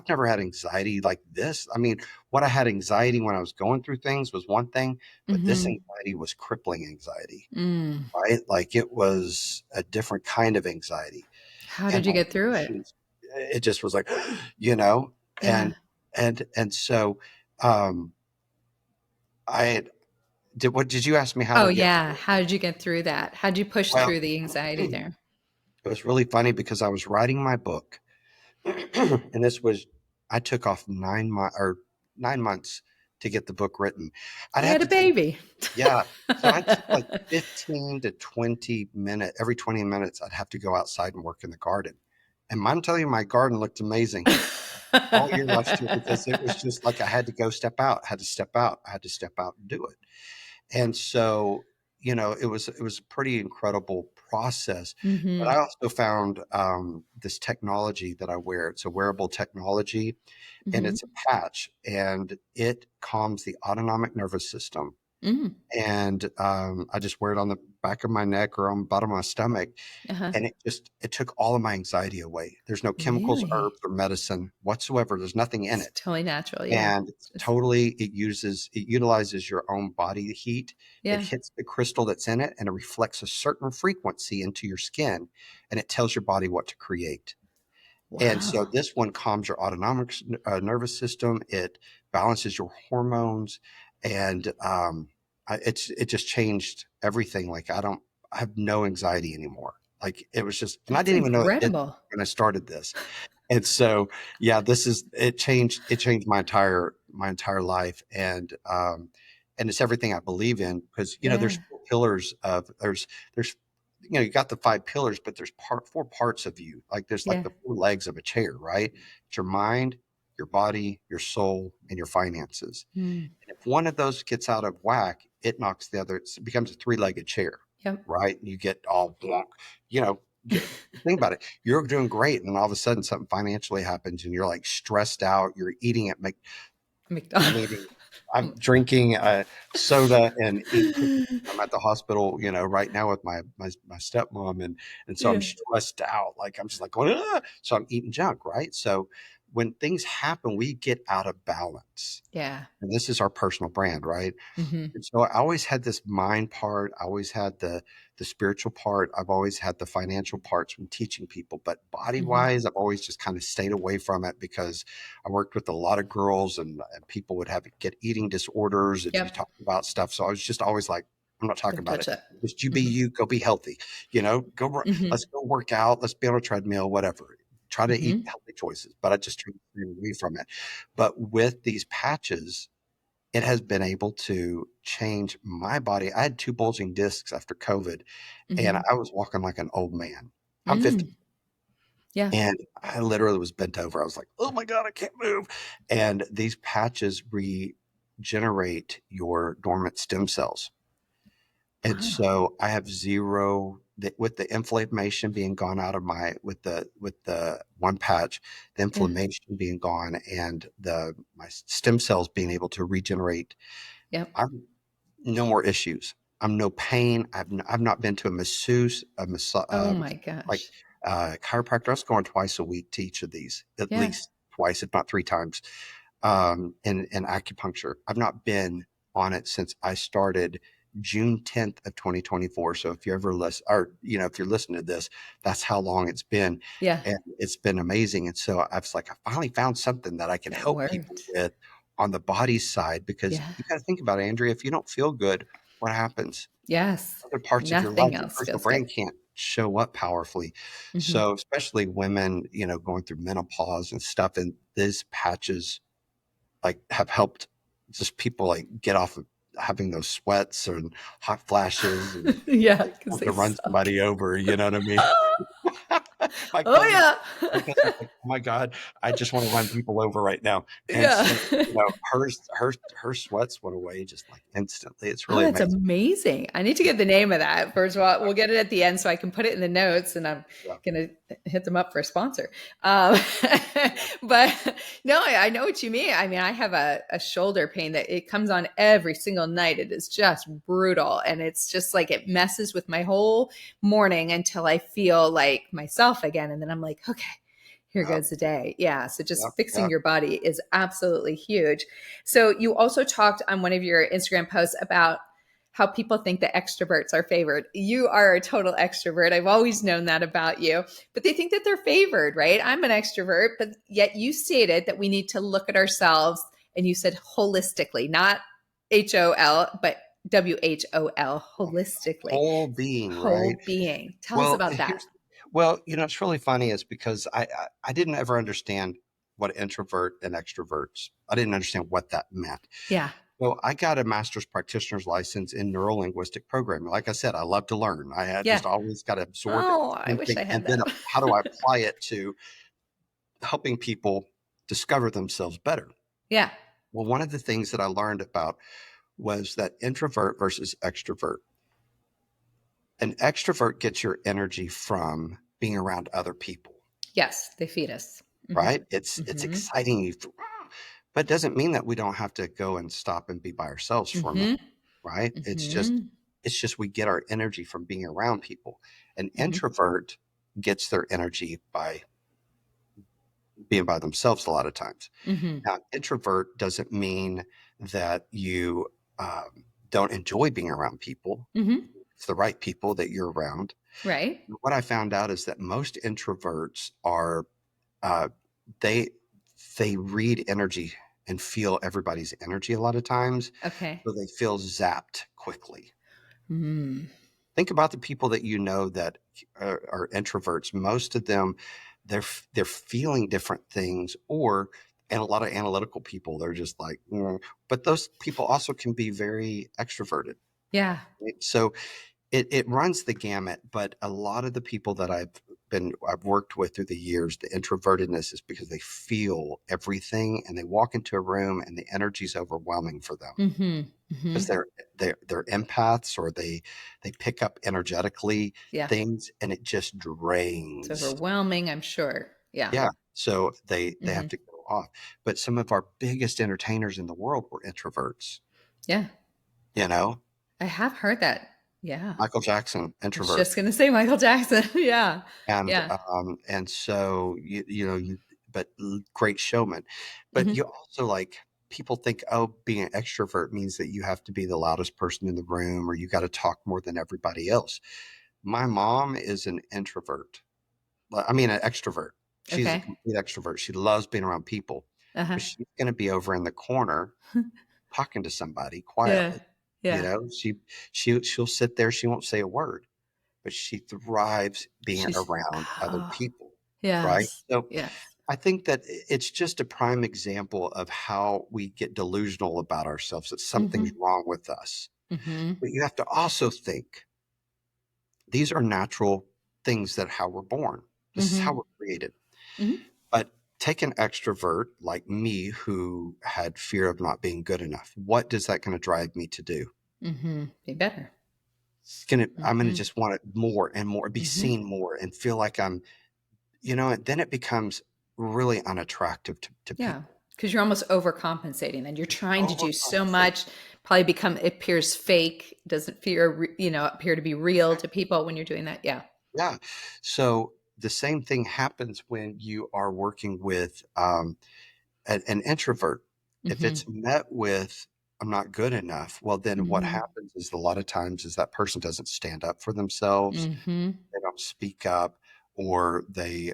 I've never had anxiety like this. I mean, what I had anxiety when I was going through things was one thing, but this Mm-hmm. anxiety was crippling anxiety, Mm. right? Like it was a different kind of anxiety. How And did you my get through it? emotions, it just was like, you know, Yeah. and so um I what did you ask me how Oh to get yeah. through it? How did you get through that? How did you push Well, through the anxiety it there? was really funny because I was writing my book and this was I took off 9 months to get the book written. I'd You have had to a take baby. yeah. So I took like 15 to 20 minutes, every 20 minutes, I'd have to go outside and work in the garden. And I'm telling you, my garden looked amazing all year last year because it was just like I had to go step out, had to step out, I had to step out and do it. And so, it was a pretty incredible process. But Hmm. I also found this technology that I wear. It's a wearable technology, and Hmm. it's a patch, and it calms the autonomic nervous system. Mm. And I just wear it on the back of my neck or on the bottom of my stomach, Uh-huh. and it took all of my anxiety away. There's no chemicals, Really? herbs, or medicine whatsoever. There's nothing in It's it, totally natural. Yeah. and It's just, totally it utilizes your own body heat. It yeah. hits the crystal that's in it, and it reflects a certain frequency into your skin, and it tells your body what to create. And so Wow. this one calms your autonomic nervous system. It balances your hormones, and it just changed everything. Like I have no anxiety anymore. Like it was just, and I That's didn't even know it did incredible. when I started this. And so, yeah, it changed my entire life. And it's everything I believe in because, there's Yeah. 4 pillars of, there's, you got the 5 pillars, but there's 4 parts of you. Like there's like Yeah. the 4 legs of a chair, right? It's your mind, your body, your soul, and your finances. Mm. And if one of those gets out of whack, it knocks the other, it becomes a 3-legged chair, Yep. right? And you get all, you know, think about it. You're doing great. And all of a sudden something financially happens and you're like stressed out. You're eating at, I'm McDonald's. eating, I'm drinking soda and eating cookies. I'm at the hospital, right now with my stepmom, and so I'm Yeah. stressed out. Like I'm just like going, ah! So I'm eating junk, right? So when things happen, we get out of balance, Yeah. and this is our personal brand, right? Hmm. And so I always had this mind part. I always had the spiritual part. I've always had the financial parts from teaching people. But body Hmm. wise, I've always just kind of stayed away from it because I worked with a lot of girls, and people would get eating disorders, and you Yep. talk about stuff. So I was just always like, I'm not talking Don't about touch it. that. Just you be Hmm. you, go be healthy. Hmm. Let's go work out. Let's be on a treadmill, whatever. Try to eat Hmm. healthy choices. But I just try to stay away from it. But with these patches, it has been able to change my body. I had 2 bulging discs after COVID, and Hmm. I was walking like an old man. I'm 50, Mm. Yeah. and I literally was bent over. I was like, "Oh my god, I can't move." And these patches regenerate your dormant stem cells. And Wow. so I have zero with the inflammation being gone out of with the one patch, the Yeah. inflammation being gone and the my stem cells being able to regenerate. Yep. I'm no more issues. I'm no pain. I've not been to a masseuse, Oh my like gosh. chiropractor. I was going twice a week to each of these, at Yeah. least twice, if not 3 times. And acupuncture. I've not been on it since I started June 10th of 2024. So if you ever listen, or if you're listening to this, that's how long it's been, Yeah. and it's been amazing. And so I was like, I finally found something that I can That help people worked. with on the body side, because Yeah. you got to think about it, Andrea. If you don't feel good, what happens? Yes. Other parts of your life, Nothing your else personal feels good. brand can't show up powerfully. Hmm. So especially women, going through menopause and stuff, and these patches like have helped just people like get off of having those sweats and hot flashes and Yeah. like Because want they to run suck. somebody over, you know what I mean? My Oh cousin my yeah. cousin's like, "Oh my god, I just wanna run people over right now." And Yeah. so, her sweats went away just, like, instantly. It's Oh, really that's amazing. amazing. I need to get the name of that. First of all, we'll get it at the end so I can put it in the notes and I'm Yeah, going to hit them up for a sponsor. Um, yeah. but no, I know what you mean. I mean, I have a shoulder pain that it comes on every single night. It is just brutal. And it's just like it messes with my whole morning until I feel like myself again. And then I'm like, okay, here Yep, goes the day. Yeah. So yep, just fixing yep. your body is absolutely huge. So you also talked on one of your Instagram posts about how people think that extroverts are favored. You are a total extrovert. I've always known that about you, but they think that they're favored, right? I'm an extrovert, but yet you stated that we need to look at ourselves, and you said holistically, not HOL, but WHOL, holistically, Whole being, right? whole being. Tell us Well, about that. here's well, it's really funny is because I didn't ever understand what introvert and extroverts. I didn't understand what that meant. Yeah. So I got a master's practitioner's license in neurolinguistic programming. Like I said, I love to learn. I had Yeah. just always got to absorb Oh, I wish something, I had and then that. how do I apply it to helping people discover themselves better? Yeah. Well, one of the things that I learned about was that introvert versus extrovert. An extrovert gets your energy from being around other people, Yes, they feed us. Hmm. right? It's Hmm. exciting, but it doesn't mean that we don't have to go and stop and be by ourselves for a minute, Hmm. right? Hmm. It's just we get our energy from being around people. An Hmm. introvert gets their energy by being by themselves a lot of times. Hmm. Now, introvert doesn't mean that you don't enjoy being around people. Hmm. It's the right people that you're around. Right. What I found out is that most introverts are uh, they they read energy and feel everybody's energy a lot of times, Okay. so they feel zapped quickly. Mm. Think about the people that you know that are introverts. Most of them, they're feeling different things, or and a lot of analytical people, they're just like, "Mm." But those people also can be very extroverted. Yeah. Right? So it runs the gamut, but a lot of the people that I've worked with through the years, the introvertedness is because they feel everything and they walk into a room and the energy is overwhelming for them Hmm. because Hmm. they're empaths or they pick up energetically Yeah. things and it just It's drains. overwhelming, I'm sure. Yeah. Yeah. So they have Hmm. to go off. But some of our biggest entertainers in the world were introverts, Yeah. you know, I have heard that. Yeah. Michael Jackson, I was introvert. just going to say Michael Jackson. Yeah. Yeah. And so but great showman. But you Hmm. also like people think, oh, being an extrovert means that you have to be the loudest person in the room or you got to talk more than everybody else. My mom is an introvert. I mean, an extrovert. She's a Okay. complete extrovert. She loves being around people, Uh-huh. but she's going to be over in the corner talking to somebody Yeah. quietly. You Yeah. know, she'll sit there. She won't say a word, but she thrives being She's, around other oh, people, right? yes. So Yes. I think that it's just a prime example of how we get delusional about ourselves, that something's Hmm. wrong with us. Hmm. But you have to also think these are natural things that how we're born. This is how Hmm. we're created. Hmm. But take an extrovert like me who had fear of not being good enough. What is that going to drive me to do? Hmm. Be better. I'm gonna Hmm. just want it more and more, be Hmm. seen more, and feel like I'm, and then it becomes really unattractive to Yeah. people. Because you're almost overcompensating and you're trying to do so Overcompensate. much, probably become, it appears fake, doesn't appear to be real to people when you're doing that. Yeah. Yeah. So the same thing happens when you are working with an introvert. If Hmm. it's met with "I'm not good enough," well, then what Hmm. happens is a lot of times is that person doesn't stand up for themselves. Hmm. They don't speak up, or they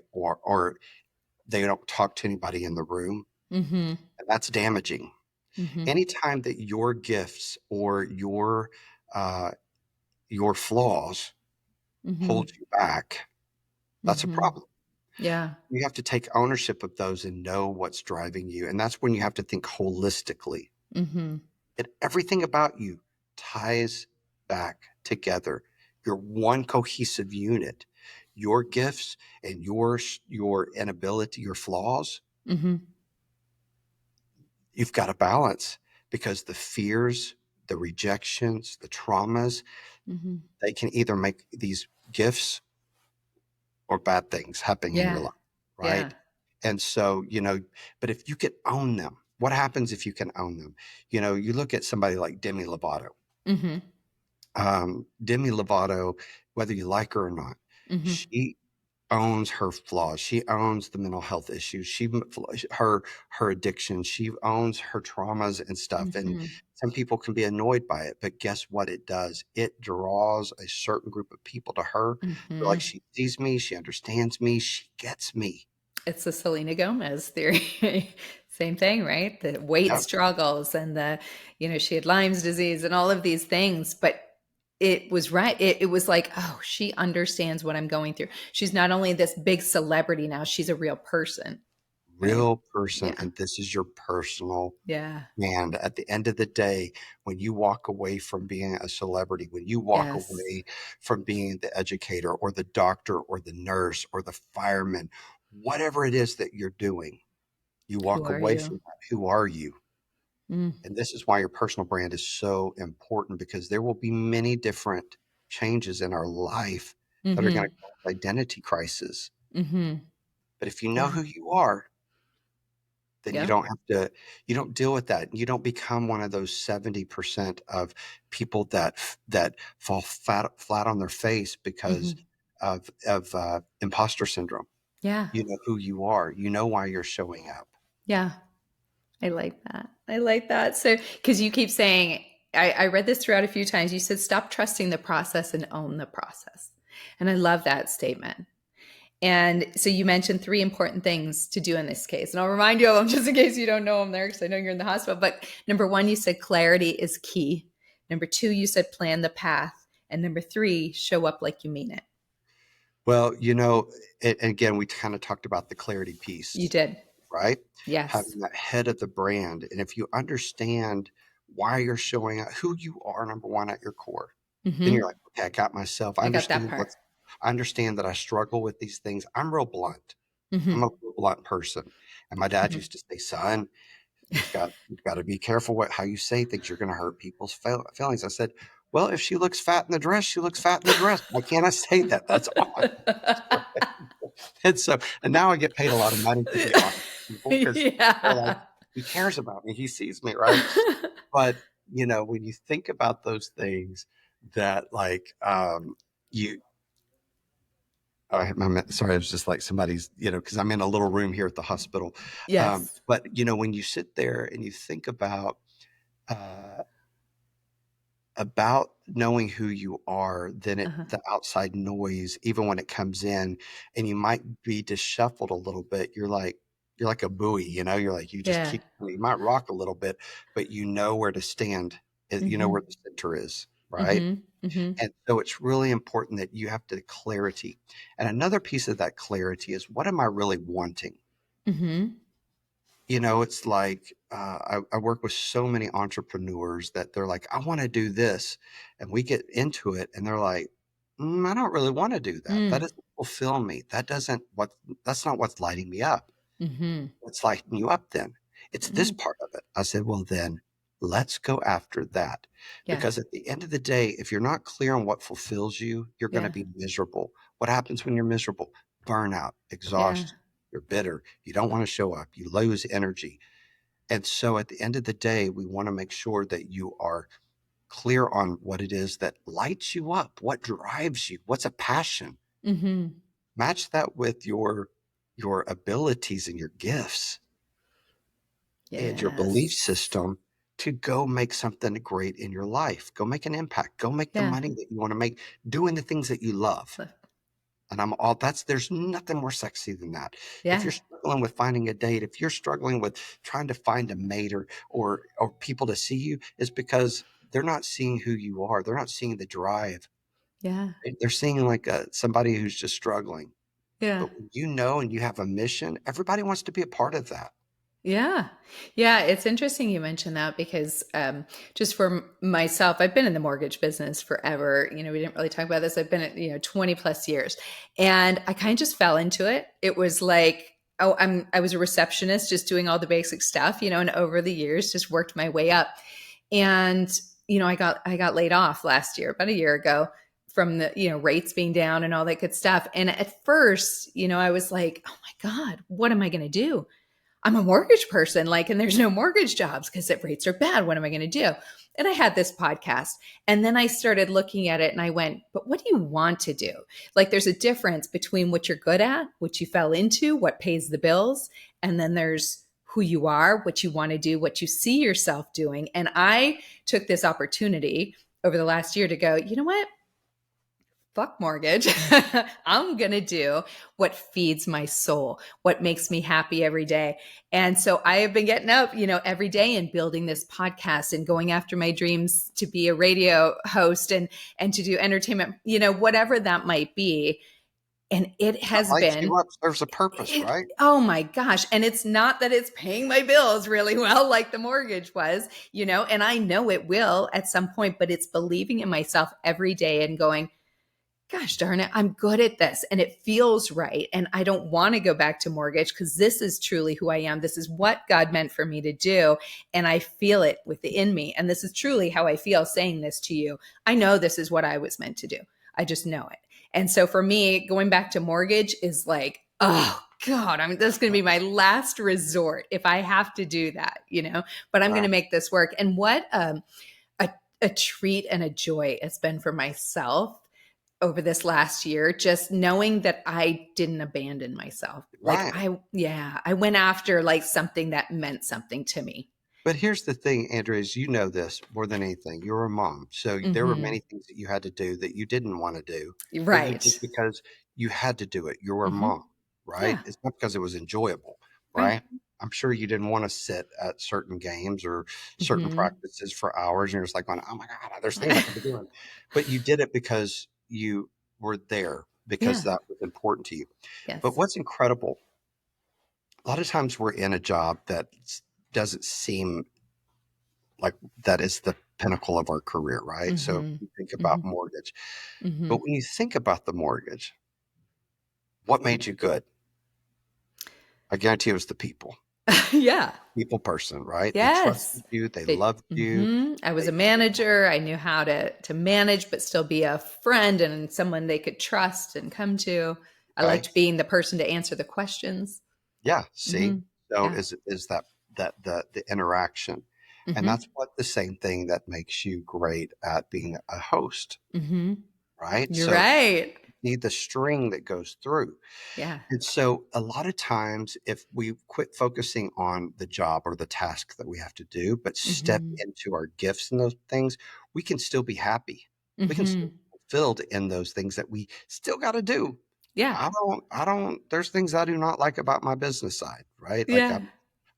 don't talk to anybody in the room, Hmm. and that's damaging. Hmm. Anytime that your gifts or uh, your flaws hold Hmm. you back, that's a Hmm. problem. Yeah. You have to take ownership of those and know what's driving you. And that's when you have to think holistically. Hmm. And everything about you ties back together. You're one cohesive unit. Your gifts and your inability, your flaws, Hmm. you've got to balance because the fears, the rejections, the traumas, Hmm. they can either make these gifts or bad things happening in your Yeah. life, Yeah. right? And so, but if you can own them, what happens if you can own them? You look at somebody like Demi Lovato. Hmm. Demi Lovato, whether you like her or not, Hmm. she owns her flaws. She owns the mental health issues. Her her addiction. She owns her traumas and stuff. And Mm-hmm. some people can be annoyed by it, but guess what it does? It draws a certain group of people to her. They're like, Mm-hmm. she sees me, she understands me, she gets me. It's the Selena Gomez theory. Same thing, right? The weight Yep. struggles and she had Lyme's disease and all of these things, but it was right. It was like, oh, she understands what I'm going through. She's not only this big celebrity now, she's a real person, right? Real person, Yeah. and this is your personal. Yeah. And at the end of the day, when you walk away from being a celebrity, when you walk Yes. away from being the educator or the doctor or the nurse or the fireman, whatever it is that you're doing, you Who walk are away you? from that. Who are you? Mm. And this is why your personal brand is so important, because there will be many different changes in our life that are going Mm-hmm. to cause identity crisis. Mm-hmm. But if you know Yeah. who you are, then you Yeah. don't have to, you don't deal with that. You don't become one of those 70% of people that fall flat on their face because Mm-hmm. of imposter syndrome. Yeah. You know who you are. You know why you're showing up. Yeah. I like that. I like that. So, because you keep saying, I read this throughout a few times. You said, stop trusting the process and own the process. And I love that statement. And so you mentioned three important things to do in this case. And I'll remind you of them just in case you don't know them there, because I know you're in the hospital. But number one, you said clarity is key. Number two, you said plan the path. And number three, show up like you mean it. Well, and again, we kind of talked about the clarity You piece, did. right? Yes. Having that head of the brand. And if you understand why you're showing up, who you are, number one, at your core, then you're Mm-hmm. like, okay, I got myself. I got that part. I understand that I struggle with these things. I'm real blunt. I'm Mm-hmm. a real blunt person. And my dad used to say, son, you've got to be careful how you say things. You're going to hurt people's feelings. I said, well, if she looks fat in the dress, she looks fat in the dress. Why can't I say that? That's honest. And now I get paid a lot of money to be honest with people, because they're like, Yeah. he cares about me. He sees me, right? But when you think about those things that like you sorry, I was just like somebody's, because I'm in a little room here at the hospital. Yes. But when you sit there and you think uh, about knowing who you are, then Uh-huh. the outside noise, even when it comes in, and you might be disshuffled a little bit, you're like a buoy, you're like, you just Yeah. keep, you might rock a little bit, but you know where to stand. You know Mm-hmm. where the center is, right? Mm-hmm. Mm-hmm. And so it's really important that you have the clarity. And another piece of that clarity is, what am I really wanting? Mm-hmm. It's like I work with so many entrepreneurs that they're like, I want to do this. And we get into it and they're like, I don't really want to do that. That Mm. doesn't fulfill me. That's not what's lighting me up. Mm-hmm. What's lighting you up then? It's this Mm. part of it. I said, well, then let's go after that. Yeah. Because at the end of the day, if you're not clear on what fulfills you, you're going to Yeah. be miserable. What happens when you're miserable? Burnout, Yeah. exhaustion. You're bitter. You don't want to show up. You lose energy. And so at the end of the day, we want to make sure that you are clear on what it is that lights you up, what drives you, what's a passion. Mm-hmm. Match that with your abilities and your gifts and your belief Yes. system to go make something great in your life. Go make an impact. Go make the Yeah. money that you want to make doing the things that you love. And there's nothing more sexy than that. If Yeah. you're struggling with finding a date, if you're struggling with trying to find a mate or people to see you, is because they're not seeing who you are. They're not seeing the drive. Yeah. They're seeing like somebody who's just struggling. Yeah. But when and you have a mission, everybody wants to be a part of that. Yeah. Yeah. It's interesting you mentioned that because just for myself, I've been in the mortgage business forever. We didn't really talk about this. I've been at, 20 plus years and I kind of just fell into it. It was like, oh, I was a receptionist just doing all the basic stuff, and over the years just worked my way up. And, I got laid off last year, about a year ago from the, rates being down and all that good stuff. And at first, I was like, oh my God, what am I going to do? I'm a mortgage person, like, and there's no mortgage jobs because the rates are bad. What am I going to do? And I had this podcast. And then I started looking at it and I went, but what do you want to do? Like, there's a difference between what you're good at, what you fell into, what pays the bills. And then there's who you are, what you want to do, what you see yourself doing. And I took this opportunity over the last year to go, you know what? Fuck mortgage. I'm going to do what feeds my soul, what makes me happy every day. And so I have been getting up, every day and building this podcast and going after my dreams to be a radio host and to do entertainment, whatever that might be. And it What has lights been you up serves a purpose, right? oh my gosh. And it's not that it's paying my bills really well, like the mortgage was, and I know it will at some point, but it's believing in myself every day and going, gosh darn it, I'm good at this and it feels right. And I don't want to go back to mortgage because this is truly who I am. This is what God meant for me to do. And I feel it within me. And this is truly how I feel saying this to you. I know this is what I was meant to do. I just know it. And so for me, going back to mortgage is like, oh God, that's going to be my last resort if I have to do that, but I'm going to Right. make this work. And what a treat and a joy it's been for myself over this last year, just knowing that I didn't abandon myself. Like Right. I went after like something that meant something to me. But here's the thing, Andrea, is you know this more than anything. You're a mom. So there were Mm-hmm. many things that you had to do that you didn't want to do, but you did Right. because you had to do it. You were a Mm-hmm. mom, right? Yeah. It's not because it was enjoyable, Right. right? I'm sure you didn't want to sit at certain games or certain Mm-hmm. practices for hours and you're just like going, oh my God, there's things I could be doing. But you did it because you were there, because Yeah. that was important to you. But Yes. what's incredible, a lot of times we're in a job that doesn't seem like that is the pinnacle of our career, right? So Mm-hmm. you think Mm-hmm. about mortgage. Mm-hmm. But when you think about the mortgage, what made you good? I guarantee it was the people, Yeah. people person, right? They Yes. trusted you, they loved you. I was They, a manager. I knew how to manage, but still be a friend and someone they could trust and come to. I okay. liked being the person to answer the questions. Yeah. Mm-hmm. See, so Yeah. is that the interaction. And Mm-hmm. that's what the same thing that makes you great at being a host, Mm-hmm. right? You're So right. you need the string that goes through. Yeah. And so a lot of times, if we quit focusing on the job or the task that we have to do, but step Mm-hmm. into our gifts and those things, we can still be happy. We can still Mm-hmm. be fulfilled in those things that we still got to do. Yeah. There's things I do not like about my business side, right? Like Yeah.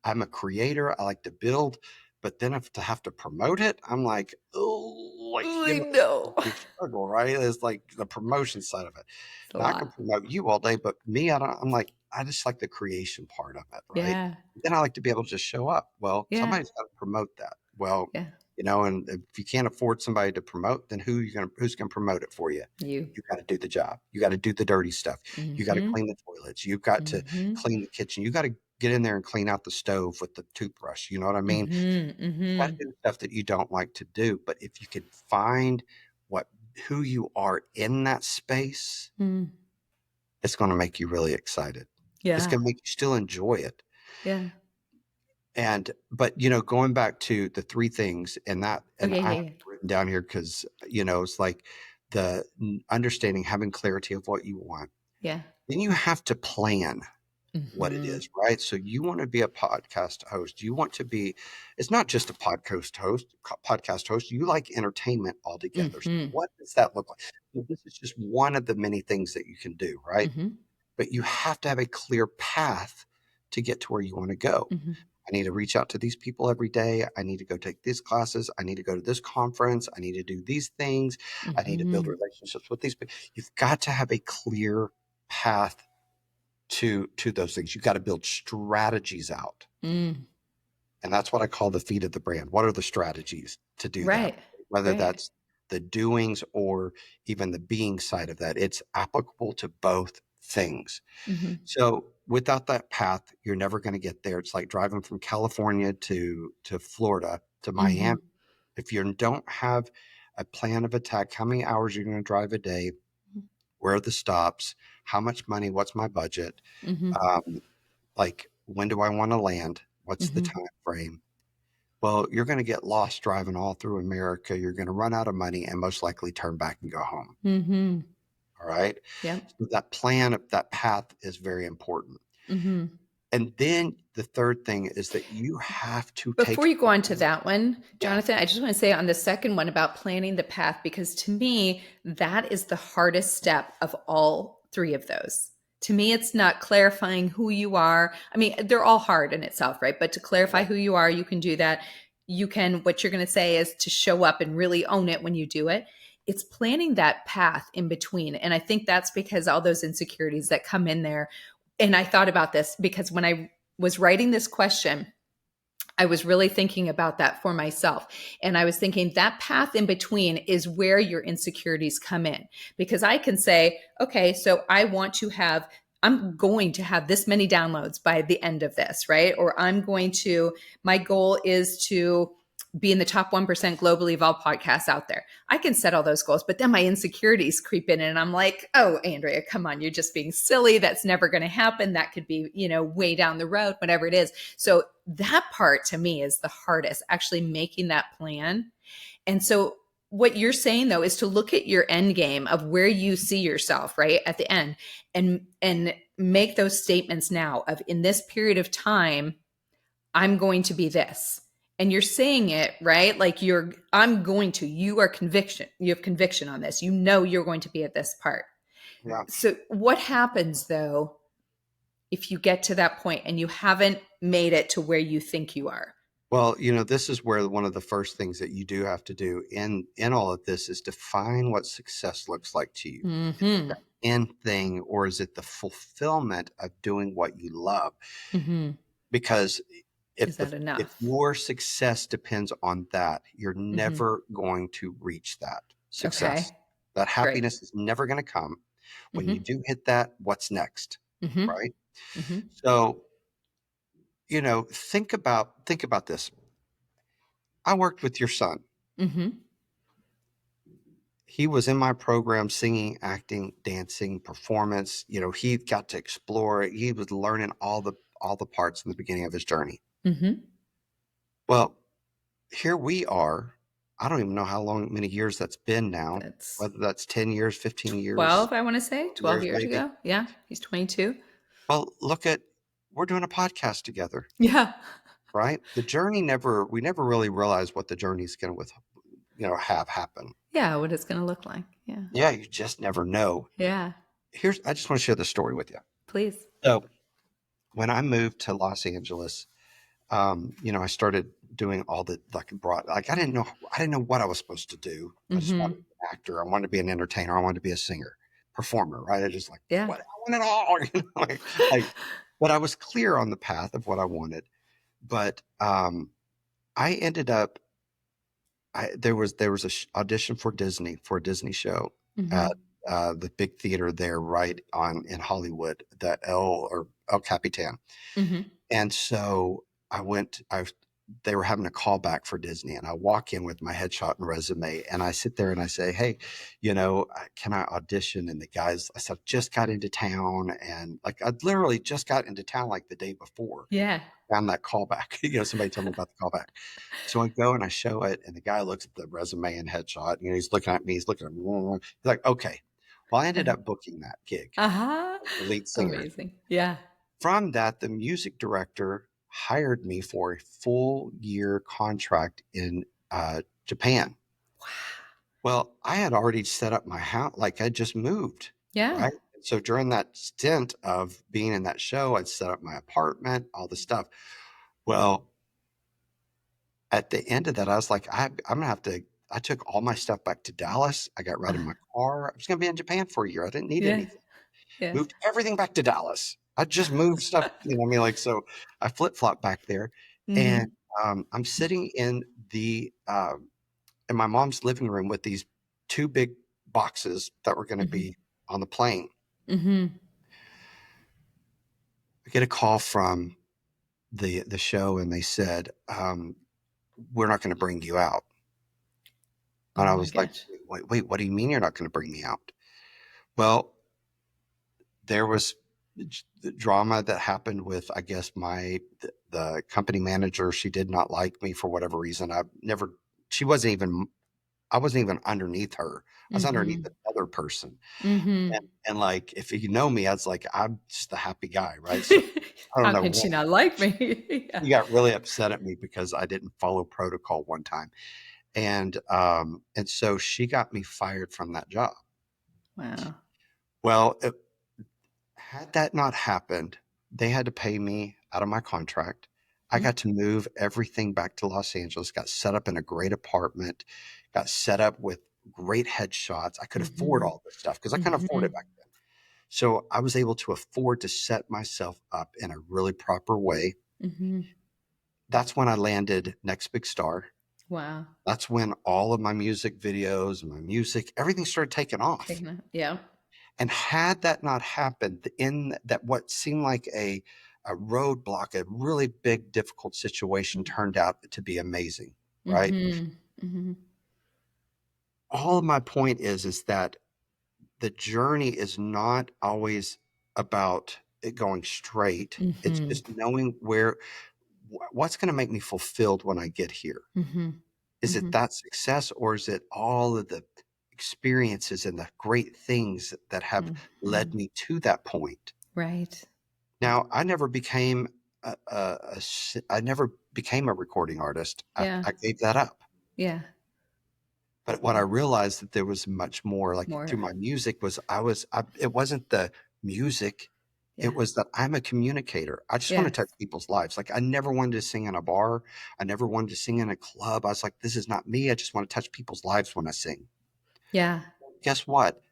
I'm a creator. I like to build, but then if to have to promote it, I'm like, oh, like, I know. we struggle, right? It's like the promotion side of it. It's a Now I can lot. promote you all day, but me, I don't, I'm like, I just like the creation part of it, right? Yeah. Then I like to be able to just show up. Well, Yeah. somebody's got to promote that. Well, Yeah. and if you can't afford somebody to promote, then who's gonna promote it for you? You. You got to do the job. You got to do the dirty stuff. You got to Mm-hmm. clean the toilets. You've got to Mm-hmm. clean the kitchen. You got to get in there and clean out the stove with the toothbrush. You know what I mean? Mm-hmm. You got to Mm-hmm. do stuff that you don't like to do. But if you can find what who you are in that space, Mm. it's going to make you really excited. It's Yeah. going to make you still enjoy it. Yeah. And but going back to the three things and Okay. I have Yeah. it Yeah. written down here because it's like the understanding, having clarity of what you want. Yeah. Then you have to plan what it Mm-hmm. is, right? So you want to be a podcast host. You want to be, it's not just a podcast host. You like entertainment altogether. So Mm-hmm. what does that look like? So this is just one of the many things that you can do, right? Mm-hmm. But you have to have a clear path to get to where you want to go. Mm-hmm. I need to reach out to these people every day. I need to go take these classes. I need to go to this conference. I need to do these things. I need to build Mm-hmm. relationships with these people. You've got to have a clear path to those things. You've got to build strategies out. Mm. And that's what I call the feet of the brand. What are the strategies to do that? Right. Whether Right. that's the doings or even the being side of that, it's applicable to both things. Mm-hmm. So without that path, you're never going to get there. It's like driving from California to Florida to Mm-hmm. Miami. If you don't have a plan of attack, how many hours you're going to drive a day, where are the stops, how much money, what's my budget, Mm-hmm. um, like when do I want to land? What's the Mm-hmm. time frame? Well, you're going to get lost driving all through America. You're going to run out of money and most likely turn back and go home. Mm-hmm. All right. Yep. So that plan, that path is very important. Mm-hmm. And then the third thing is that you have to Before take, you go on to that one, yeah, Jonathan, I just want to say on the second one about planning the path, because to me, that is the hardest step of all three of those. To me, it's not clarifying who you are. I mean, they're all hard in itself, right? But to clarify yeah, who you are, you can do that. You can, what you're going to say is to show up and really own it when you do it. It's planning that path in between. And I think that's because all those insecurities that come in there. And I thought about this because when I was writing this question, I was really thinking about that for myself. And I was thinking that path in between is where your insecurities come in. Because I can say, okay, so I'm going to have this many downloads by the end of this, right? Or my goal is to be in the top 1% globally of all podcasts out there. I can set all those goals, but then my insecurities creep in and I'm like, oh, Andrea, come on, you're just being silly. That's never going to happen. That could be, way down the road, whatever it is. So that part to me is the hardest, actually making that plan. And so what you're saying though is to look at your end game of where you see yourself, right? At the end and make those statements now of in this period of time, I'm going to be this. And you're saying it, right? Like you have conviction on this. You're going to be at this part. yeah. So what happens though if you get to that point and you haven't made it to where you think you are? Well, this is where one of the first things that you do have to do in all of this is define what success looks like to you. Is it Mm-hmm. the end thing or is it the fulfillment of doing what you love? Mm-hmm. Because Is that if enough? your success depends on that, you're Mm-hmm. never going to reach that success. Okay. That Great. happiness is never going to come. When you Mm-hmm. do hit that, what's next? Mm-hmm. Right? Mm-hmm. So, think about this. I worked with your son. Mm-hmm. He was in my program singing, acting, dancing, performance. He got to explore it. He was learning all the parts in the beginning of his journey. Mm-hmm. Well, here we are. I don't even know how many years that's been now, That's whether that's 10 years, 15 years, 12, I want to say 12 12 years years maybe. ago. Yeah. He's 22. Well, we're doing a podcast together, Yeah. right? We never really realize what the journey is going to have happen. Yeah. What it's going to look like. Yeah. Yeah, you just never know. Yeah. I just want to share the story with you. Please. So when I moved to Los Angeles, I started doing all the like broad. Like I didn't know what I was supposed to do. I just wanted Mm-hmm. to be an actor. I wanted to be an entertainer. I wanted to be a singer, performer. Right? I just like Yeah. what I want it all. But I was clear on the path of what I wanted. But I ended up. There was a audition for a Disney show Mm-hmm. at the big theater there, right on in Hollywood, the El Capitan. Mm-hmm. And so I went, they were having a callback for Disney and I walk in with my headshot and resume and I sit there and I say, hey, can I audition? And the guys, I said, just got into town. And like, I literally just got into town like the day before, Yeah. found that callback, somebody told me about the callback. So I go and I show it and the guy looks at the resume and headshot, he's looking at me, he's looking at me, he's like, okay. Well, I ended up booking that gig, Uh-huh. the lead singer. Amazing. Yeah. From that, the music director hired me for a full year contract in Japan. Well, I had already set up my house, like I just moved, Yeah. right? So during that stint of being in that show, I'd set up my apartment, all the stuff. Well, at the end of that, I was like, I'm going to have to. I took all my stuff back to Dallas. I got rid of my car. I was going to be in Japan for a year. I didn't need Yeah. anything. Yeah. Moved everything back to Dallas. I just moved stuff, so I flip-flopped back there and Mm-hmm. I'm sitting in my mom's living room with these two big boxes that were going to Mm-hmm. be on the plane. Mm-hmm. I get a call from the show and they said, we're not going to bring you out. And Oh I my was like, gosh. wait, what do you mean you're not going to bring me out? Well, there was the drama that happened with, I guess, the company manager. She did not like me for whatever reason. I never, she wasn't even, I wasn't even underneath her. I was underneath Mm-hmm. another person. Mm-hmm. And like, if you know me, I was like, I'm just a happy guy, right? So I don't How know can what, she not like me? Yeah. he got really upset at me because I didn't follow protocol one time. And so she got me fired from that job. Wow. Well, had that not happened, they had to pay me out of my contract. I got to move everything back to Los Angeles, got set up in a great apartment, got set up with great headshots. I could afford Mm-hmm. all this stuff because I couldn't afford Mm-hmm. it back then. So I was able to afford to set myself up in a really proper way. Mm-hmm. That's when I landed Next Big Star. Wow. That's when all of my music videos, my music, everything started taking off. Taking it. Yeah. And had that not happened, in that what seemed like a roadblock, a really big, difficult situation turned out to be amazing, right? Mm-hmm. Mm-hmm. All of my point is that the journey is not always about it going straight. It's Mm-hmm. just knowing what's going to make me fulfilled when I get here. Mm-hmm. Is it Mm-hmm. that success, or is it all of the experiences and the great things that have Mm-hmm. led me to that point? Right. Now, I never became I never became a recording artist. Yeah. I gave that up. Yeah. But what I realized that there was much more, like through More. my music, it wasn't the music. It Yeah. was that I'm a communicator. I just want to touch Yes. people's lives. Like I never wanted to sing in a bar. I never wanted to sing in a club. I was like, this is not me. I just want to touch people's lives when I sing. Yeah. Guess what?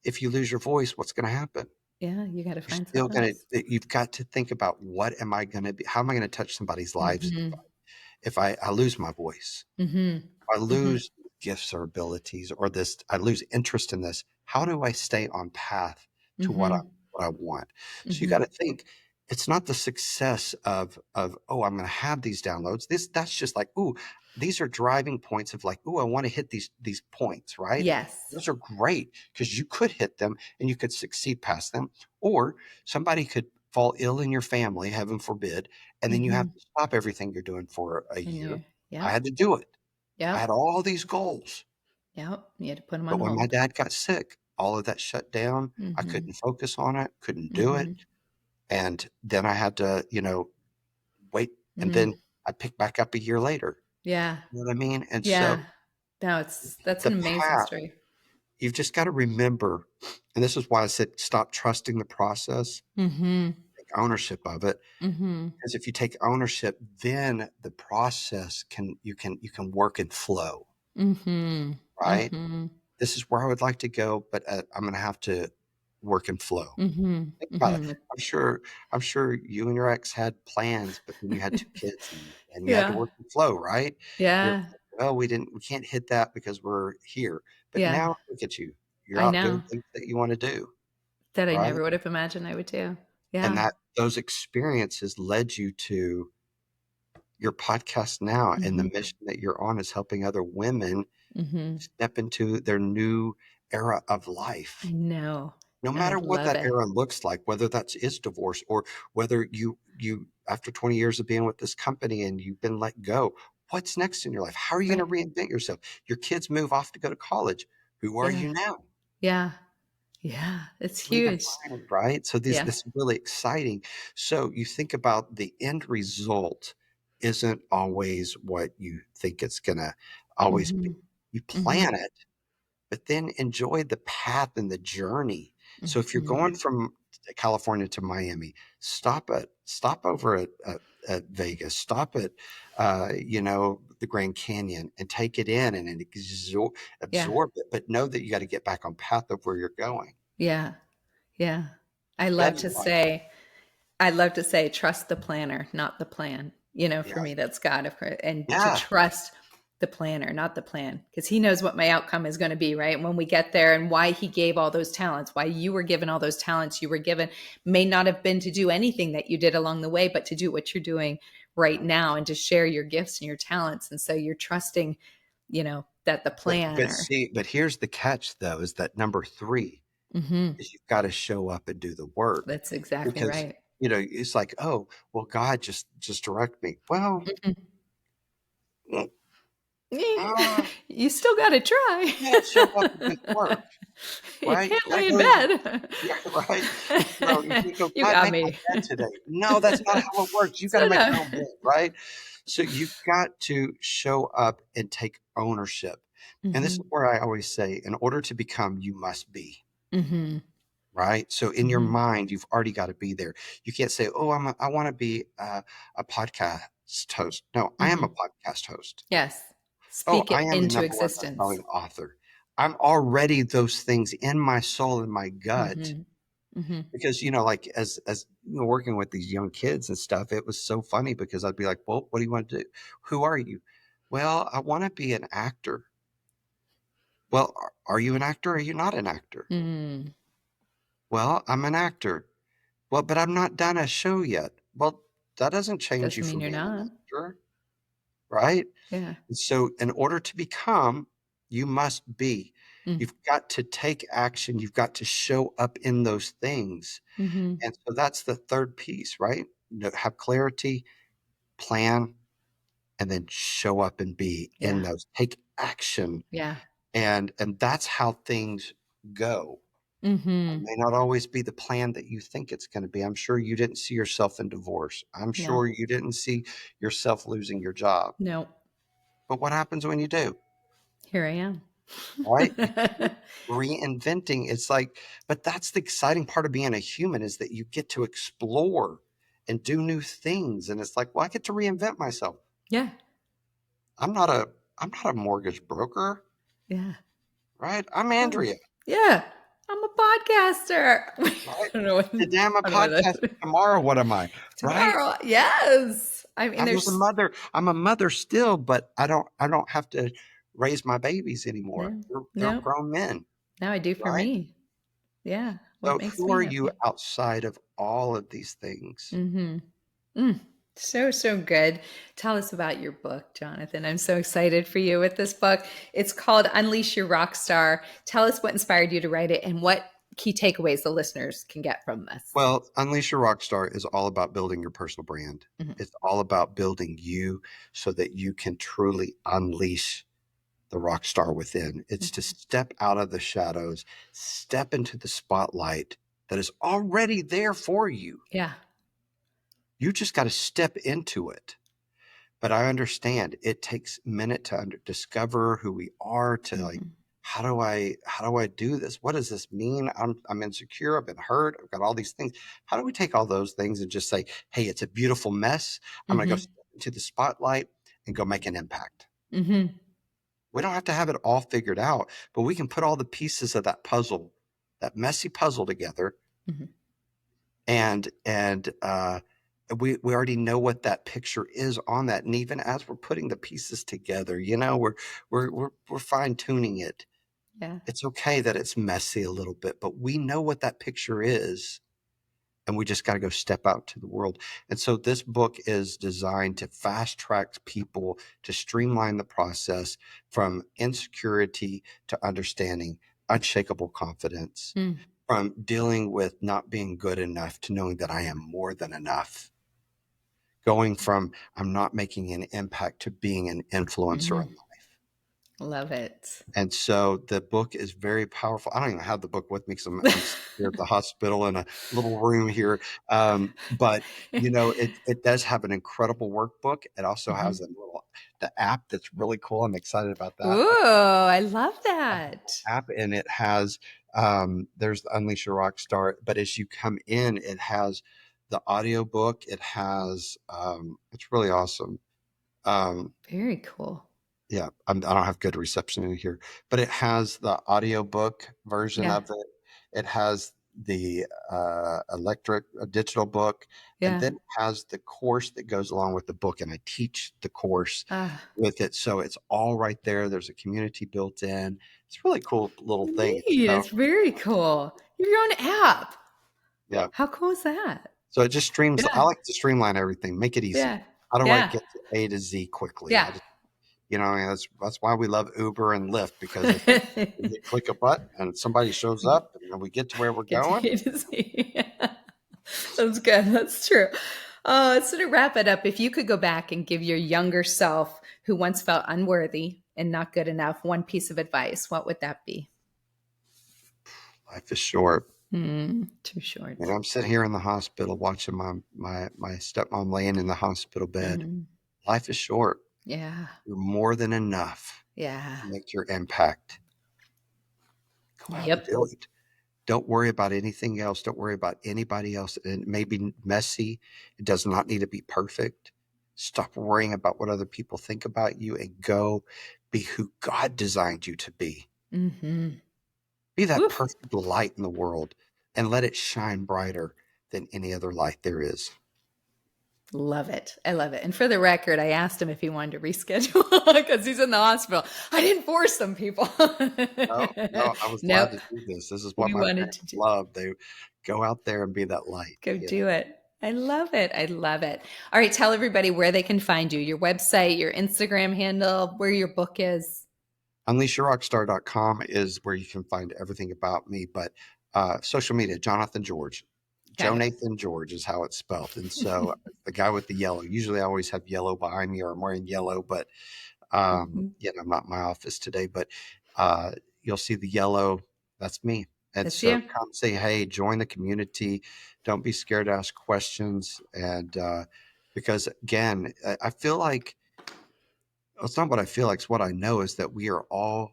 If you lose your voice, what's going to happen? Yeah. You got to You're find still something going else. to, you've got to think about what am I going to be? How am I going to touch somebody's lives Mm-hmm. if I lose my voice? Mm-hmm. I Mm-hmm. lose gifts or abilities or this, I lose interest in this. How do I stay on path to Mm-hmm. what I want? So you got Mm-hmm. to think it's not the success of oh, I'm going to have these downloads. That's just like, ooh, these are driving points of like, ooh, I want to hit these points, right? Yes. Those are great because you could hit them and you could succeed past them, or somebody could fall ill in your family, heaven forbid, and then you have Mm-hmm. to stop everything you're doing for a And year. you. I Yep. had to do it. I had Yep. all these goals, Yep. You had to put them on but when my hold. dad got sick, all of that shut down. I Mm-hmm. couldn't focus on it, couldn't do it. Mm-hmm. And then I had to, wait. And Mm-hmm. then I picked back up a year later. Yeah. You know what I mean? And so Yeah. No, that's the an amazing path, story. you've just got to remember, and this is why I said stop trusting the process, Mm-hmm. take ownership of it. Mm-hmm. Because if you take ownership, then the process you can work and flow, Mm-hmm. right? Mm-hmm. This is where I would like to go, but I'm going to have to work and flow. Mm-hmm. Think about it. Mm-hmm. I'm sure you and your ex had plans, but then you had 2 kids and you had to Yeah. work and flow, right? You're Yeah. like, well, we can't hit that because we're here. But Yeah. now look at you. You're I out doing know things that you want to do, that I right? never would have imagined I would do. And Yeah. that those experiences led you to your podcast now, and the Mm-hmm. mission that you're on is helping other women Mm-hmm. step into their new era of I life. know. No I matter what love that it. era looks like, whether that's is divorce or whether you after 20 years of being with this company and you've been let go, what's next in your life? How are you going Right. to reinvent yourself? Your kids move off to go to college. Who are Yeah. you now? Yeah. Yeah. It's huge. Redefined, right? So this Yeah. is really exciting. So you think about the end result isn't always what you think it's going to always be. Mm-hmm. You Mm-hmm. plan it, but then enjoy the path and the journey. So if you're Mm-hmm. going from California to Miami, stop over at Vegas, stop at the Grand Canyon and take it in and Yeah. absorb it, but know that you got to get back on path of where you're going. Yeah. Yeah. I love That's to why, say, trust the planner, not the plan. yeah, For me, that's God, of course, and to yeah, trust the planner, not the plan, because He knows what my outcome is going to be, right? When we get there, and why He gave all those talents, why you were given all those talents you were given, may not have been to do anything that you did along the way, but to do what you're doing right now and to share your gifts and your talents. And so you're trusting, that the but planner. see, but here's the catch though, is that number 3. Mm-hmm. is you've got to show up and do the work That's exactly because, right. it's like, oh, well, God just direct me. Well, Mhm. mm, Eh, uh, you still got to try. you gotta show up and do the work, You right? can't You gotta lay in go to, bed. yeah, right. You can't go, You God, got make my me. bed today. No, that's not how it works. You got to So make no. your own bed, right? So you've got to show up and take ownership. And this Hmm. is where I always say, in order to become, you must be. Hmm. Right. So in your Hmm. mind, you've already got to be there. You can't say, oh, I want to be a podcast host. No, I am a Hmm. podcast host. Yes. Oh, Speak I it am a into number one existence. best-selling author. I'm already those things in my soul and my gut Hmm. Hmm. because, like as working with these young kids and stuff, it was so funny because I'd be like, well, what do you want to do? Who are you? Well, I want to be an actor. Well, are you an actor or are you not an actor? Mm. Well, I'm an actor. Well, but I'm not done a show yet. Well, that doesn't change you Doesn't mean from you're being an not. actor, right? Yeah. And so, in order to become, you must be. Mm. You've got to take action. You've got to show up in those things. Hmm. And so, that's the third piece, right? Have clarity, plan, and then show up and be in Yeah. those. Take action, Yeah. and that's how things go. It Hmm. may not always be the plan that you think it's going to be. I'm sure you didn't see yourself in divorce. I'm No. sure you didn't see yourself losing your job. No. But what happens when you do? Here I am. Right? You keep reinventing. It's like, but that's the exciting part of being a human is that you get to explore and do new things. And it's like, well, I get to reinvent myself. Yeah. I'm not a I'm not a mortgage broker, Yeah. right? I'm Oh, Andrea, yeah. I'm a podcaster. I right? don't know what, Today I'm a I don't know what podcast. that Tomorrow, what am I? Right? tomorrow. Yes. I mean, I was a there's mother. I'm a mother still, but I don't have to raise my babies anymore. no, They're no. grown men, Now I do for right? me. Yeah. What So makes who me are you happy. outside of all of these things? Mm-hmm. Mm. So, so good. Tell us about your book, Jonathan. I'm so excited for you with this book. It's called Unleash Your Rockstar. Tell us what inspired you to write it and what key takeaways the listeners can get from this. Well, Unleash Your Rockstar is all about building your personal brand. Mhm. It's all about building you so that you can truly unleash the rock star within. It's to Mhm. step out of the shadows, step into the spotlight that is already there for you. Yeah. You just got to step into it. But I understand it takes a minute to discover who we are, to like, Hmm. how do I do this? What does this mean? I'm insecure, I've been hurt, I've got all these things. How do we take all those things and just say, hey, it's a beautiful mess. I'm gonna go Hmm. step into the spotlight and go make an impact. Hmm. We don't have to have it all figured out, but we can put all the pieces of that puzzle, that messy puzzle together, Hmm. and we already know what that picture is on that. And even as we're putting the pieces together, we're fine tuning it. Yeah. It's okay that it's messy a little bit, but we know what that picture is, and we just got to go step out to the world. And so this book is designed to fast track people, to streamline the process from insecurity to understanding unshakable confidence, Mm. from dealing with not being good enough to knowing that I am more than enough, going from I'm not making an impact to being an influencer Hmm. in life. Love it. And so the book is very powerful. I don't even have the book with me because I'm here at the hospital in a little room here. But it does have an incredible workbook. It also has Hmm. the app that's really cool. I'm excited about that. Ooh, I love Have the that. app, and it has there's the Unleash Your Rockstar, but as you come in, it has the audio book. It has it's really awesome. Um, Very cool. yeah, I don't have good reception in here, but it has the audiobook version Yeah. of it. It has the digital book, and Yeah. then it has the course that goes along with the book. And I teach the course Ah, with it, so it's all right there. There's a community built in. It's a really cool little thing. neat. It's very cool. You have your own app. Yeah. How cool is that? So it just streams. I Yeah. like to streamline everything, make it easy. Yeah. How do I Yeah. get to A to Z quickly? Yeah. I mean, that's why we love Uber and Lyft, because it's like you click a button and somebody shows up and then we get to where we're Get going. to see. That's good. That's true. So to wrap it up, if you could go back and give your younger self who once felt unworthy and not good enough one piece of advice, what would that be? Life is short. Too short. I'm sitting here in the hospital watching my stepmom laying in the hospital bed. Mm, Life is short. yeah. You're more than enough Yeah. to make your impact. Go out and Yep. do it. Don't worry about anything else. Don't worry about anybody else. It may be messy. It does not need to be perfect. Stop worrying about what other people think about you and go be who God designed you to be. Mm-hmm. Be that Woof. perfect light in the world and let it shine brighter than any other light there is. Love it. I love it. And for the record, I asked him if he wanted to reschedule because he's in the hospital. I didn't force them, people. No, no, I was Nope. glad to do this. This is what We my wanted parents to love. They go out there and be that light. go do it. I love it. I love it. All right. Tell everybody where they can find you, your website, your Instagram handle, where your book is. Unleashyourrockstar.com is where you can find everything about me, but social media, Jonathan George. Got Joe it. Nathan George is how it's spelled. And so the guy with the yellow, usually I always have yellow behind me or I'm wearing yellow, but Mhm. yet I'm not in my office today, but uh, you'll see the yellow. That's me. And That's so you. come say, hey, join the community. Don't be scared to ask questions. And because again, I feel like it's not what I feel like, it's what I know is that we are all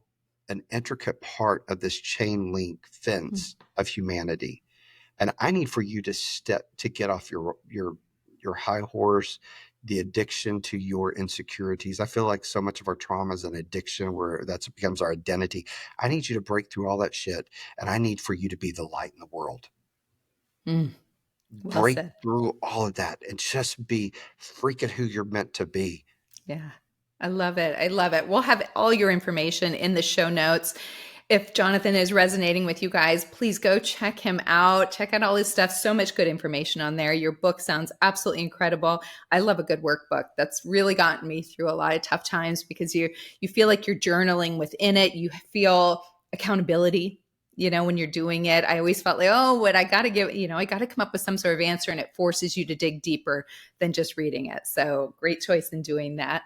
an intricate part of this chain link fence of humanity. And I need for you to get off your high horse, the addiction to your insecurities. I feel like so much of our trauma is an addiction where that becomes our identity. I need you to break through all that shit, and I need for you to be the light in the world. Mm, well Break said. through all of that and just be freaking who you're meant to be. Yeah. I love it. I love it. We'll have all your information in the show notes. If Jonathan is resonating with you guys, please go check him out. Check out all his stuff. So much good information on there. Your book sounds absolutely incredible. I love a good workbook. That's really gotten me through a lot of tough times because you feel like you're journaling within it. You feel accountability. When you're doing it, I always felt like, oh, what I got to give, I got to come up with some sort of answer, and it forces you to dig deeper than just reading it. So great choice in doing that.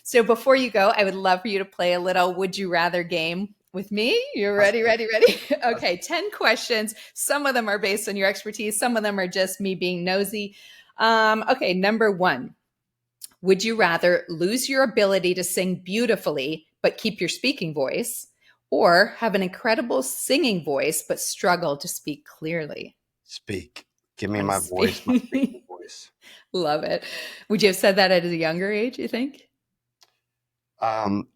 So before you go, I would love for you to play a little Would You Rather game with me. You're Let's ready, do it. ready, ready? Let's Okay, 10 questions. Some of them are based on your expertise, some of them are just me being nosy. Okay, number one. Would you rather lose your ability to sing beautifully but keep your speaking voice, or have an incredible singing voice but struggle to speak clearly? speak. Give me I my voice, my speaking speak. voice. Love it. Would you have said that at a younger age, you think? Um,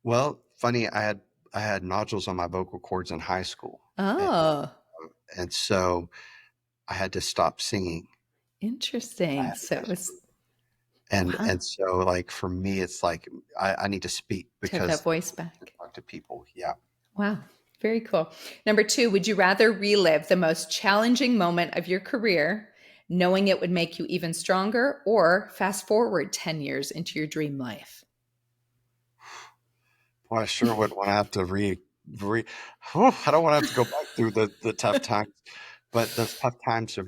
well, funny, I had nodules on my vocal cords in high school, and, Oh, and so I had to stop singing. I interesting. had to So go it was, through, and wow, and so like for me, it's like I need to speak to have that because voice to back. talk to people. Yeah, Wow. Very cool. Number two, would you rather relive the most challenging moment of your career, knowing it would make you even stronger, or fast forward 10 years into your dream life? well, I sure would want to have to re. Whew, I don't want to have to go back through the tough times, but those tough times of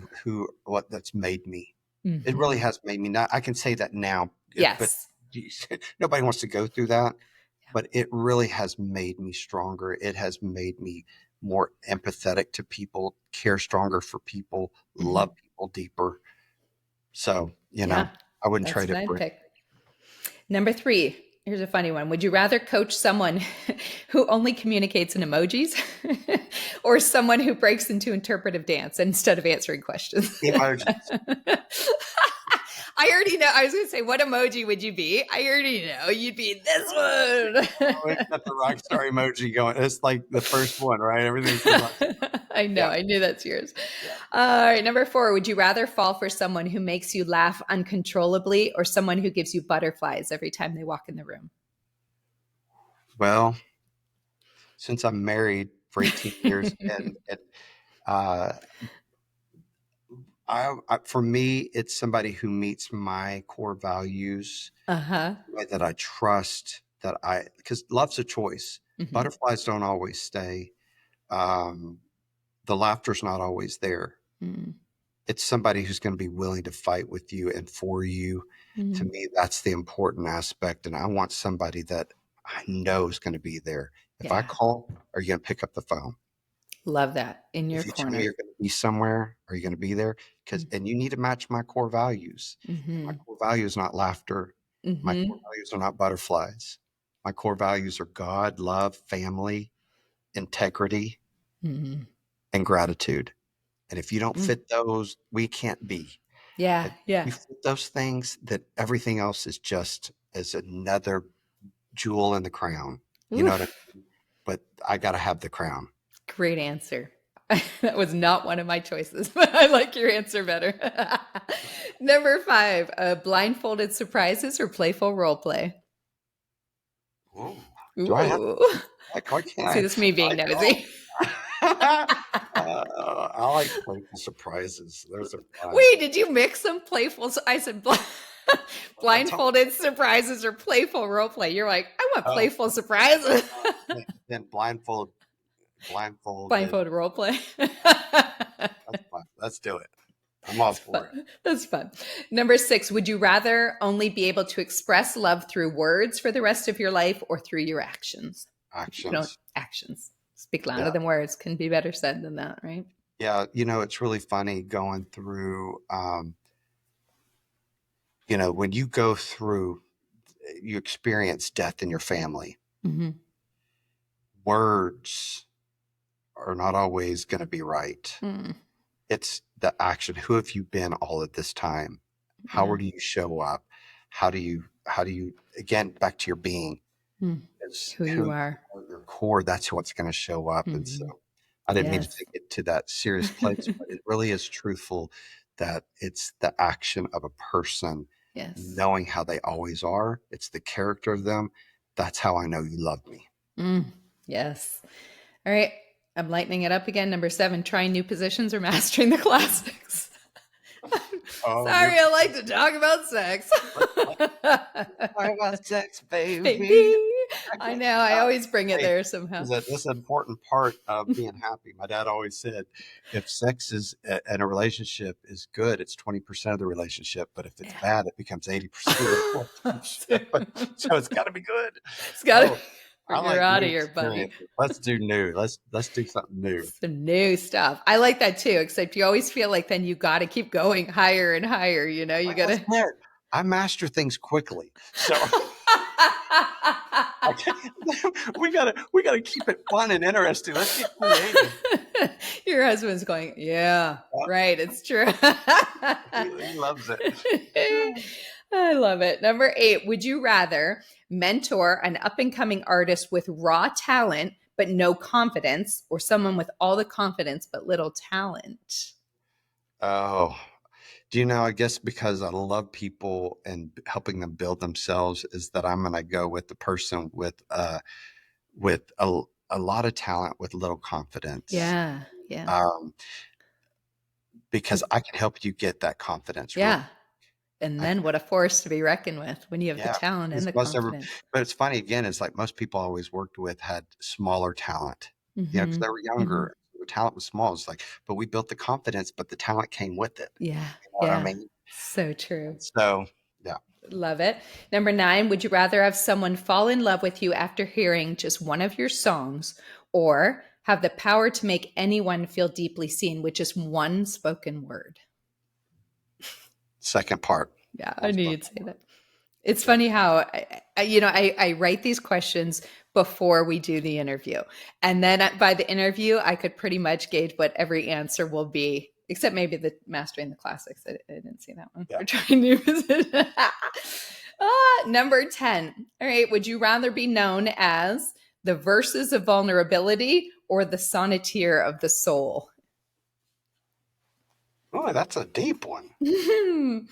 what that's made me. It really Mhm. has made me. Not. I can say that now, but Yes. geez, nobody wants to go through that. But it really has made me stronger. It has made me more empathetic to people, care stronger for people, love Mhm. people deeper. So, Yeah, I wouldn't that's trade what it I'd for pick. Number three, here's a funny one. Would you rather coach someone who only communicates in emojis or someone who breaks into interpretive dance instead of answering questions? emojis. I already know. I was going to say, what emoji would you be? I already know. You'd be this Oh, it's one. got the rock star emoji going. It's like the first one, right? Everything's the rock. I know. Yeah, I knew that's yours. yeah. All right. Number four. Would you rather fall for someone who makes you laugh uncontrollably or someone who gives you butterflies every time they walk in the room? Well, since I'm married for 18 years, and uh, for me, it's somebody who meets my core values, Uh huh. somebody that I trust, that because love's a choice. Mm-hmm. Butterflies don't always stay. Um, the laughter's not always there. Mm-hmm. It's somebody who's going to be willing to fight with you and for you. To Mm-hmm. me, that's the important aspect. And I want somebody that I know is going to be there. If I Yeah. call, are you going to pick up the phone? Love that. In your If you tell me corner. you're going to be somewhere, are you going to be there? Because and you need to match my core values. And my Mm-hmm. core value is not laughter. My core Mm-hmm. values are not butterflies. My core values are God, love, family, integrity, Mm-hmm. and gratitude. And if you don't Mm. fit those, we can't be. Yeah. If Yeah. you fit those things, that everything else is just as another jewel in the crown. You know what I Oof. mean? But I got to have the crown. Great answer. That was not one of my choices, but I like your answer better. Number 5, blindfolded surprises or playful role play? Oh, do I have? Ooh. Why can't See, this is me I being don't. nosy. I like playful surprises. Those are fun. Wait, did you mix them? Playful. So I said I told, blindfolded surprises or playful role play. You're like, I want oh, playful surprises. then blindfolded. Blindfolded role play. That's fun. Let's do it. I'm all It's for it. fun. That's fun. Number 6, would you rather only be able to express love through words for the rest of your life or through your actions? If you don't, Actions. actions speak louder Yeah. than words, can be better said than that, right? Yeah. It's really funny going through, when you go through, you experience death in your family. Mm-hmm. Words are not always going to be right. Mm, It's the action. Who have you been all of this time? How yeah. do you show up? How do you again, back to your being, Mm, is who who you you are. are, your core, that's what's going to show up. And so Mm-hmm. I didn't mean to Yes. take it to that serious place, but it really is truthful that it's the action of a person Yes. knowing how they always are. It's the character of them. That's how I know you love me. Mm, yes. All right. I'm lightening it up again. Number 7, trying new positions or mastering the classics. Oh, new. Sorry, I like to talk about sex. Talk about sex, baby. Baby. I know. I always bring it Hey, there somehow. this is an important part of being happy. My dad always said, if sex is in a relationship is good, it's 20% of the relationship. But if it's Yeah. bad, it becomes 80% of the relationship. So it's got to be good. It's got to Oh, I You're like out new of here, buddy. experiences. Let's do new. Let's do something new. Some new stuff. I like that too, except you always feel like then you got to keep going higher and higher. You Like got I to. said, I master things quickly. So we gotta keep it fun and interesting. Let's get creative. Your husband's going, yeah, right. It's true. He loves it. I love it. Number 8, would you rather mentor an up and coming artist with raw talent but no confidence, or someone with all the confidence but little talent? Oh, do you know? I guess because I love people and helping them build themselves, is that I'm going to go with the person with a lot of talent with little confidence, Yeah, yeah, um, because I can help you get that confidence. Real, yeah. And I can, then what a force to be reckoned with when you have the yeah. talent and Because the most ever, confidence. but it's funny again. It's like most people I always worked with had smaller talent, because Hmm. they were Hmm. younger. The talent was small. It's like, but we built the confidence, but the talent came with it. Yeah, You know what I yeah. mean? So true. And so, yeah. Love it. Number 9, would you rather have someone fall in love with you after hearing just one of your songs, or have the power to make anyone feel deeply seen with just one spoken word? Second part. Yeah, I One knew spoke. you'd say that. It's Yeah. funny how I write these questions before we do the interview, and then by the interview, I could pretty much gauge what every answer will be, except maybe the mastering the classics. I didn't see that one. Yeah. We're trying new position. Number 10. All right. Would you rather be known as the verses of vulnerability or the sonneteer of the soul? Oh, that's a deep one. The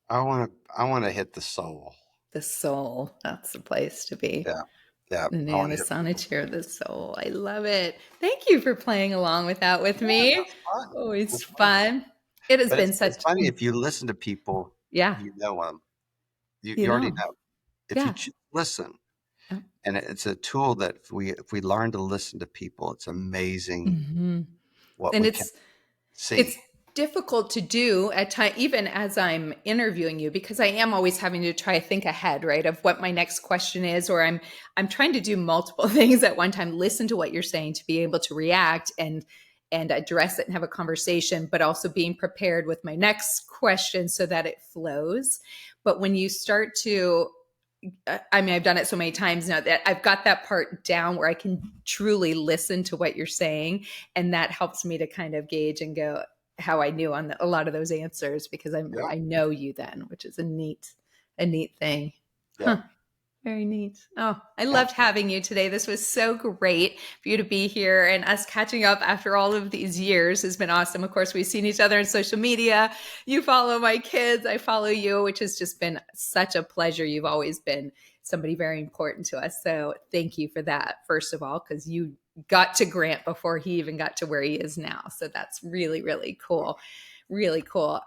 I want to hit the soul. soul. That's the place to be. Yeah. Yeah. I Yeah, want the to hit the soul. sonneteer of the soul. I love it. Thank you for playing along with that with Yeah, me. that's fun. Always That's fun. fun. It has But been it's such, funny if you listen to people, yeah, you know them. You you already know, know. If you yeah. listen. Oh. And it's a tool that if we learn to listen to people, it's amazing Hmm. what And we can it's see. difficult to do at time, even as I'm interviewing you, because I am always having to try to think ahead, right, of what my next question is, or I'm trying to do multiple things at one time, listen to what you're saying to be able to react and address it and have a conversation, but also being prepared with my next question so that it flows. But when you start to, I mean, I've done it so many times now that I've got that part down where I can truly listen to what you're saying. And that helps me to kind of gauge and go how I knew on a lot of those answers, because Yeah. I know you then, which is a neat thing. Yeah. Huh. Very neat. Oh, I Yeah. loved having you today. This was so great for you to be here, and us catching up after all of these years has been awesome. Of course, we've seen each other on social media. You follow my kids, I follow you, which has just been such a pleasure. You've always been somebody very important to us. So thank you for that, first of all, because you got to Grant before he even got to where he is now. So that's really, really cool. Really cool.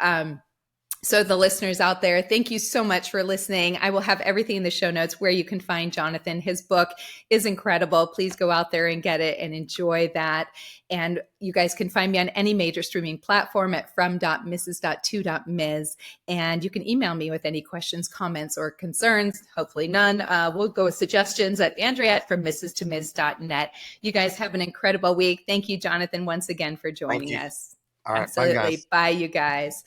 So the listeners out there, thank you so much for listening. I will have everything in the show notes where you can find Jonathan. His book is incredible. Please go out there and get it and enjoy that. And you guys can find me on any major streaming platform at from.mrs.2.ms. And you can email me with any questions, comments, or concerns. Hopefully none. We'll go with suggestions at Andrea from mrs2ms.net. You guys have an incredible week. Thank you, Jonathan, once again for Thank joining you. us. All right. Bye, Absolutely. guys. Bye, you guys.